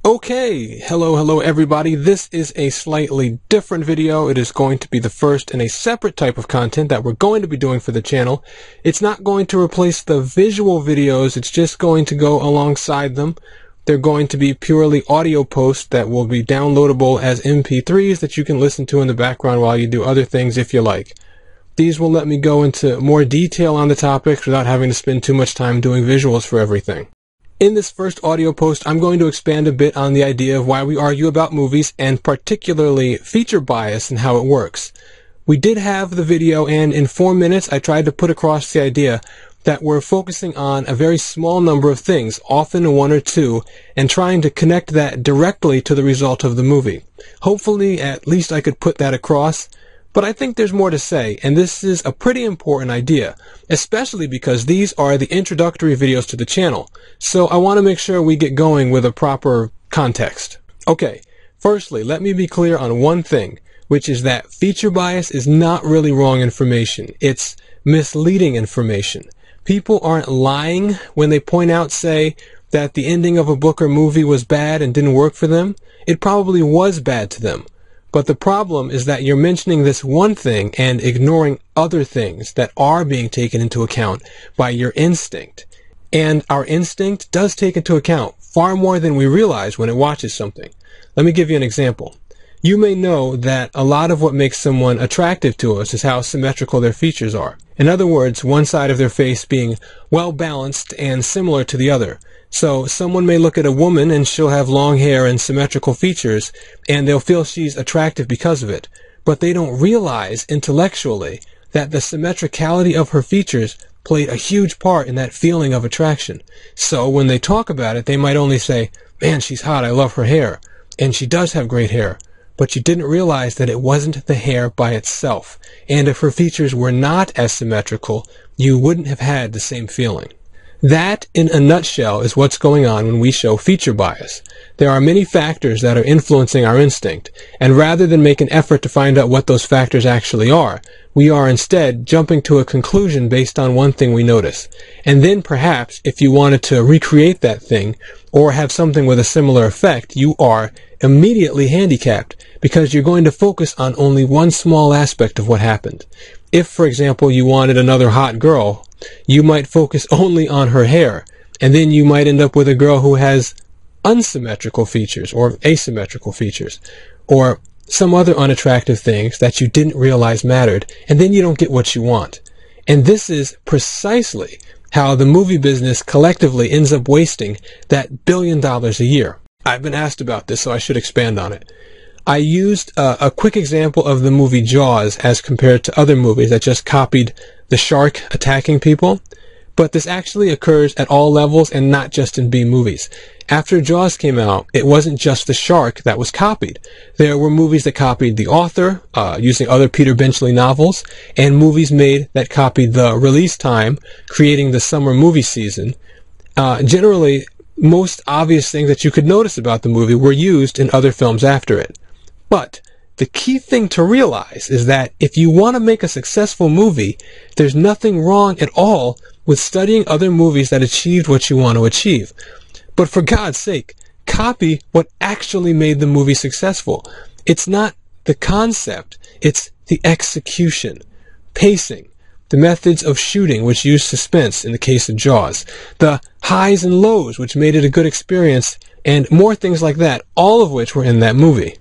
Okay, hello everybody. This is a slightly different video. It is going to be the first in a separate type of content that we're going to be doing for the channel. It's not going to replace the visual videos, it's just going to go alongside them. They're going to be purely audio posts that will be downloadable as MP3s that you can listen to in the background while you do other things if you like. These will let me go into more detail on the topics without having to spend too much time doing visuals for everything. In this first audio post, I'm going to expand a bit on the idea of why we argue about movies, and particularly feature bias and how it works. We did have the video, and in 4 minutes I tried to put across the idea that we're focusing on a very small number of things, often one or two, and trying to connect that directly to the result of the movie. Hopefully, at least I could put that across. But I think there's more to say, and this is a pretty important idea, especially because these are the introductory videos to the channel, so I want to make sure we get going with a proper context. Okay, firstly, let me be clear on one thing, which is that feature bias is not really wrong information. It's misleading information. People aren't lying when they point out, say, that the ending of a book or movie was bad and didn't work for them. It probably was bad to them. But the problem is that you're mentioning this one thing and ignoring other things that are being taken into account by your instinct. And our instinct does take into account far more than we realize when it watches something. Let me give you an example. You may know that a lot of what makes someone attractive to us is how symmetrical their features are. In other words, one side of their face being well balanced and similar to the other. So someone may look at a woman and she'll have long hair and symmetrical features, and they'll feel she's attractive because of it. But they don't realize intellectually that the symmetricality of her features played a huge part in that feeling of attraction. So when they talk about it, they might only say, "Man, she's hot, I love her hair." And she does have great hair. But you didn't realize that it wasn't the hair by itself. And if her features were not as symmetrical, you wouldn't have had the same feeling. That, in a nutshell, is what's going on when we show feature bias. There are many factors that are influencing our instinct, and rather than make an effort to find out what those factors actually are, we are instead jumping to a conclusion based on one thing we notice. And then perhaps, if you wanted to recreate that thing, or have something with a similar effect, you are immediately handicapped, because you're going to focus on only one small aspect of what happened. If, for example, you wanted another hot girl, you might focus only on her hair, and then you might end up with a girl who has unsymmetrical features or asymmetrical features or some other unattractive things that you didn't realize mattered, and then you don't get what you want. And this is precisely how the movie business collectively ends up wasting that $1 billion a year. I've been asked about this, so I should expand on it. I used a quick example of the movie Jaws as compared to other movies that just copied the shark attacking people, but this actually occurs at all levels and not just in B movies. After Jaws came out, it wasn't just the shark that was copied. There were movies that copied the author, using other Peter Benchley novels, and movies made that copied the release time, creating the summer movie season. Generally, most obvious things that you could notice about the movie were used in other films after it. But the key thing to realize is that if you want to make a successful movie, there's nothing wrong at all with studying other movies that achieved what you want to achieve. But for God's sake, copy what actually made the movie successful. It's not the concept, it's the execution, pacing, the methods of shooting which used suspense in the case of Jaws, the highs and lows which made it a good experience, and more things like that, all of which were in that movie.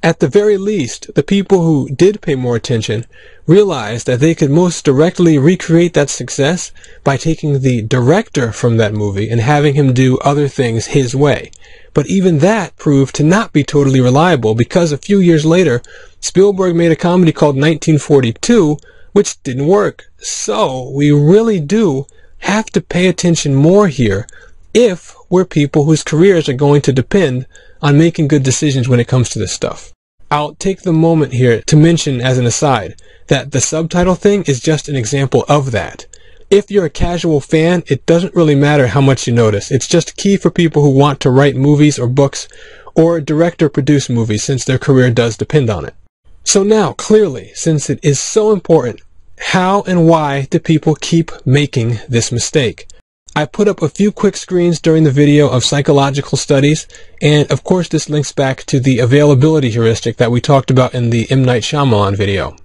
At the very least, the people who did pay more attention realized that they could most directly recreate that success by taking the director from that movie and having him do other things his way. But even that proved to not be totally reliable, because a few years later, Spielberg made a comedy called 1942, which didn't work. So we really do have to pay attention more here if we're people whose careers are going to depend on making good decisions when it comes to this stuff. I'll take the moment here to mention as an aside that the subtitle thing is just an example of that. If you're a casual fan, it doesn't really matter how much you notice. It's just key for people who want to write movies or books or direct or produce movies, since their career does depend on it. So now, clearly, since it is so important, how and why do people keep making this mistake? I put up a few quick screens during the video of psychological studies, and of course this links back to the availability heuristic that we talked about in the M. Night Shyamalan video.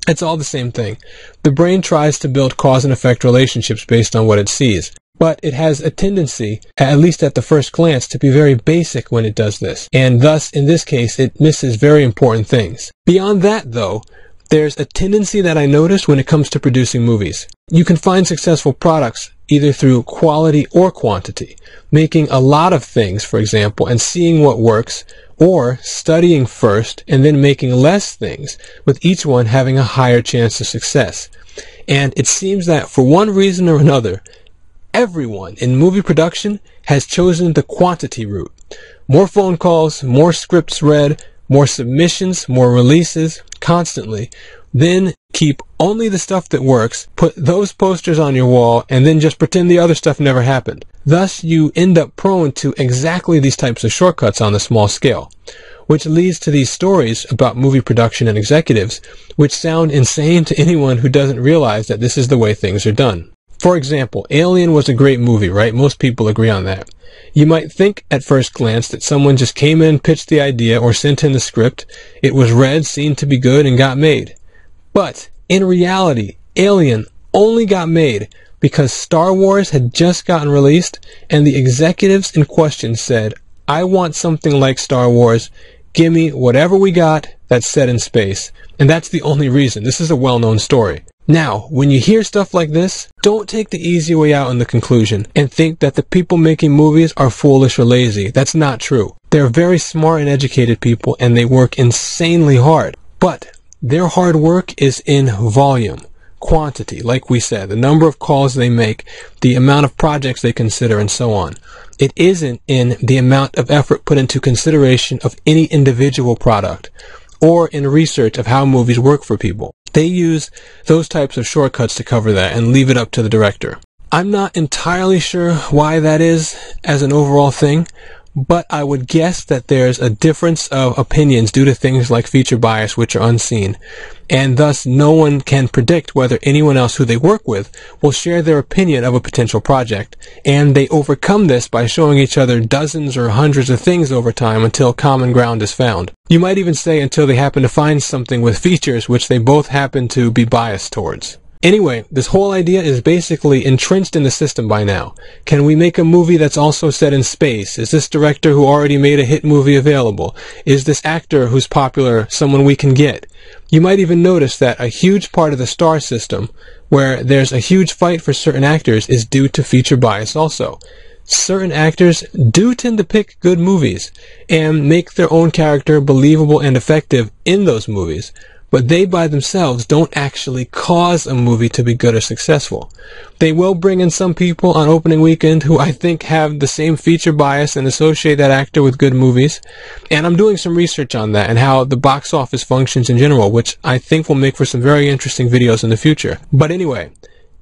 It's all the same thing. The brain tries to build cause and effect relationships based on what it sees. But it has a tendency, at least at the first glance, to be very basic when it does this. And thus, in this case, it misses very important things. Beyond that, though, there's a tendency that I notice when it comes to producing movies. You can find successful products either through quality or quantity. Making a lot of things, for example, and seeing what works, or studying first and then making less things, with each one having a higher chance of success. And it seems that for one reason or another, everyone in movie production has chosen the quantity route. More phone calls, more scripts read, more submissions, more releases, constantly. Then keep only the stuff that works, put those posters on your wall, and then just pretend the other stuff never happened. Thus, you end up prone to exactly these types of shortcuts on the small scale, which leads to these stories about movie production and executives, which sound insane to anyone who doesn't realize that this is the way things are done. For example, Alien was a great movie, right? Most people agree on that. You might think at first glance that someone just came in, pitched the idea, or sent in the script, it was read, seen to be good, and got made. But, in reality, Alien only got made because Star Wars had just gotten released, and the executives in question said, I want something like Star Wars, give me whatever we got that's set in space. And that's the only reason. This is a well-known story. Now, when you hear stuff like this, don't take the easy way out in the conclusion and think that the people making movies are foolish or lazy. That's not true. They're very smart and educated people, and they work insanely hard. But their hard work is in volume, quantity, like we said, the number of calls they make, the amount of projects they consider, and so on. It isn't in the amount of effort put into consideration of any individual product, or in research of how movies work for people. They use those types of shortcuts to cover that and leave it up to the director. I'm not entirely sure why that is as an overall thing, but I would guess that there's a difference of opinions due to things like feature bias, which are unseen, and thus no one can predict whether anyone else who they work with will share their opinion of a potential project, and they overcome this by showing each other dozens or hundreds of things over time until common ground is found. You might even say until they happen to find something with features which they both happen to be biased towards. Anyway, this whole idea is basically entrenched in the system by now. Can we make a movie that's also set in space? Is this director who already made a hit movie available? Is this actor who's popular someone we can get? You might even notice that a huge part of the star system, where there's a huge fight for certain actors, is due to feature bias also. Certain actors do tend to pick good movies and make their own character believable and effective in those movies, but they by themselves don't actually cause a movie to be good or successful. They will bring in some people on opening weekend who I think have the same feature bias and associate that actor with good movies, and I'm doing some research on that and how the box office functions in general, which I think will make for some very interesting videos in the future. But anyway,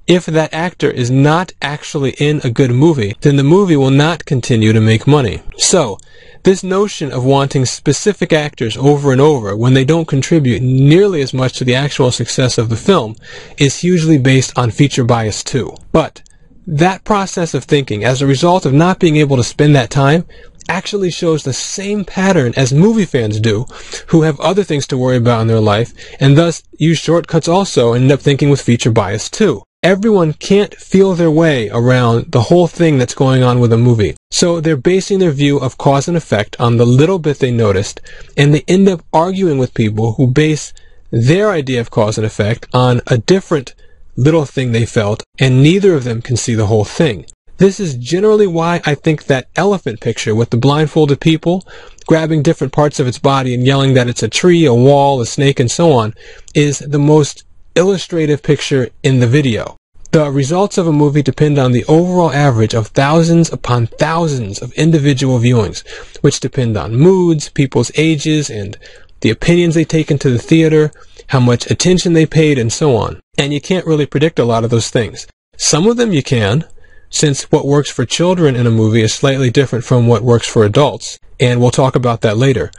if that actor is not actually in a good movie, then the movie will not continue to make money. So, this notion of wanting specific actors over and over when they don't contribute nearly as much to the actual success of the film is hugely based on feature bias too. But that process of thinking, as a result of not being able to spend that time, actually shows the same pattern as movie fans do, who have other things to worry about in their life, and thus use shortcuts also and end up thinking with feature bias too. Everyone can't feel their way around the whole thing that's going on with a movie. So they're basing their view of cause and effect on the little bit they noticed, and they end up arguing with people who base their idea of cause and effect on a different little thing they felt, and neither of them can see the whole thing. This is generally why I think that elephant picture with the blindfolded people grabbing different parts of its body and yelling that it's a tree, a wall, a snake, and so on is the most illustrative picture in the video. The results of a movie depend on the overall average of thousands upon thousands of individual viewings, which depend on moods, people's ages, and the opinions they take into the theater, how much attention they paid, and so on. And you can't really predict a lot of those things. Some of them you can, since what works for children in a movie is slightly different from what works for adults, and we'll talk about that later.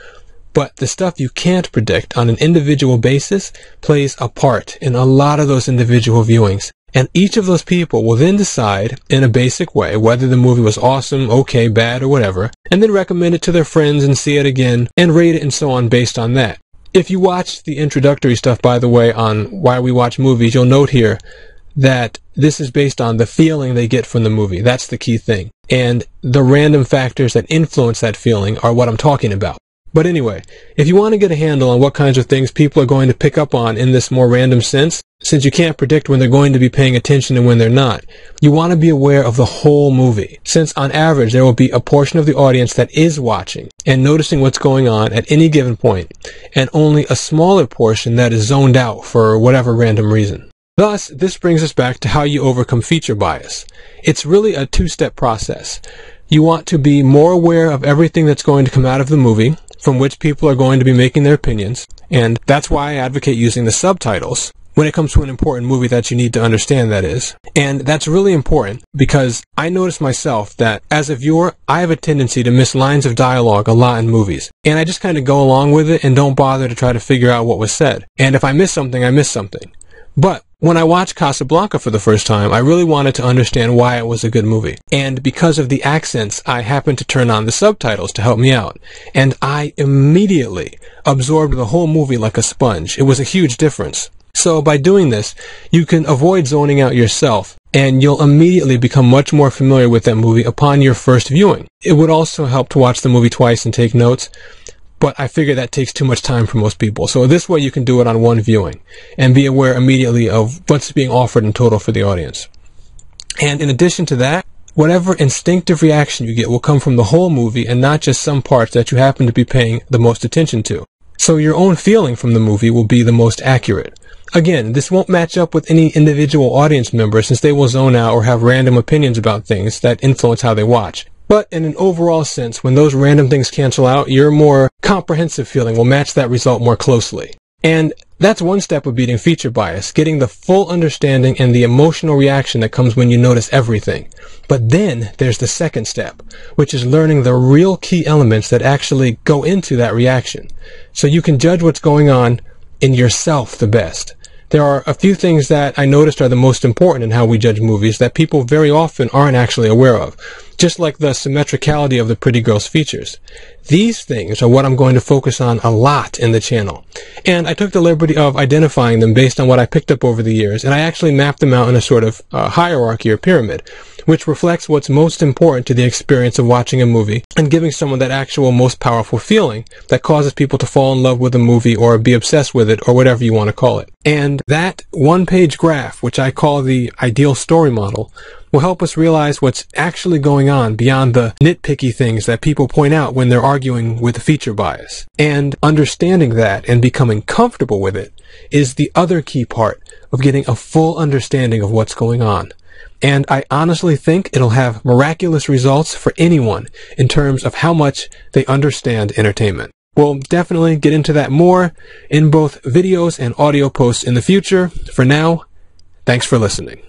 But the stuff you can't predict on an individual basis plays a part in a lot of those individual viewings. And each of those people will then decide in a basic way whether the movie was awesome, okay, bad, or whatever, and then recommend it to their friends and see it again and rate it and so on based on that. If you watched the introductory stuff, by the way, on why we watch movies, you'll note here that this is based on the feeling they get from the movie. That's the key thing. And the random factors that influence that feeling are what I'm talking about. But anyway, if you want to get a handle on what kinds of things people are going to pick up on in this more random sense, since you can't predict when they're going to be paying attention and when they're not, you want to be aware of the whole movie. Since on average there will be a portion of the audience that is watching and noticing what's going on at any given point, and only a smaller portion that is zoned out for whatever random reason. Thus, this brings us back to how you overcome feature bias. It's really a two-step process. You want to be more aware of everything that's going to come out of the movie, from which people are going to be making their opinions, and that's why I advocate using the subtitles when it comes to an important movie that you need to understand, that is. And that's really important because I notice myself that as a viewer, I have a tendency to miss lines of dialogue a lot in movies. And I just kind of go along with it and don't bother to try to figure out what was said. And if I miss something, I miss something. But when I watched Casablanca for the first time, I really wanted to understand why it was a good movie. And because of the accents, I happened to turn on the subtitles to help me out. And I immediately absorbed the whole movie like a sponge. It was a huge difference. So by doing this, you can avoid zoning out yourself, and you'll immediately become much more familiar with that movie upon your first viewing. It would also help to watch the movie twice and take notes, but I figure that takes too much time for most people. So this way you can do it on one viewing and be aware immediately of what's being offered in total for the audience. And in addition to that, whatever instinctive reaction you get will come from the whole movie and not just some parts that you happen to be paying the most attention to. So your own feeling from the movie will be the most accurate. Again, this won't match up with any individual audience member since they will zone out or have random opinions about things that influence how they watch. But in an overall sense, when those random things cancel out, your more comprehensive feeling will match that result more closely. And that's one step of beating feature bias, getting the full understanding and the emotional reaction that comes when you notice everything. But then there's the second step, which is learning the real key elements that actually go into that reaction, so you can judge what's going on in yourself the best. There are a few things that I noticed are the most important in how we judge movies that people very often aren't actually aware of, just like the symmetricality of the pretty girl's features. These things are what I'm going to focus on a lot in the channel, and I took the liberty of identifying them based on what I picked up over the years, and I actually mapped them out in a sort of hierarchy or pyramid, which reflects what's most important to the experience of watching a movie and giving someone that actual most powerful feeling that causes people to fall in love with a movie or be obsessed with it or whatever you want to call it. And that one-page graph, which I call the ideal story model, will help us realize what's actually going on beyond the nitpicky things that people point out when they're arguing with feature bias. And understanding that and becoming comfortable with it is the other key part of getting a full understanding of what's going on. And I honestly think it'll have miraculous results for anyone in terms of how much they understand entertainment. We'll definitely get into that more in both videos and audio posts in the future. For now, thanks for listening.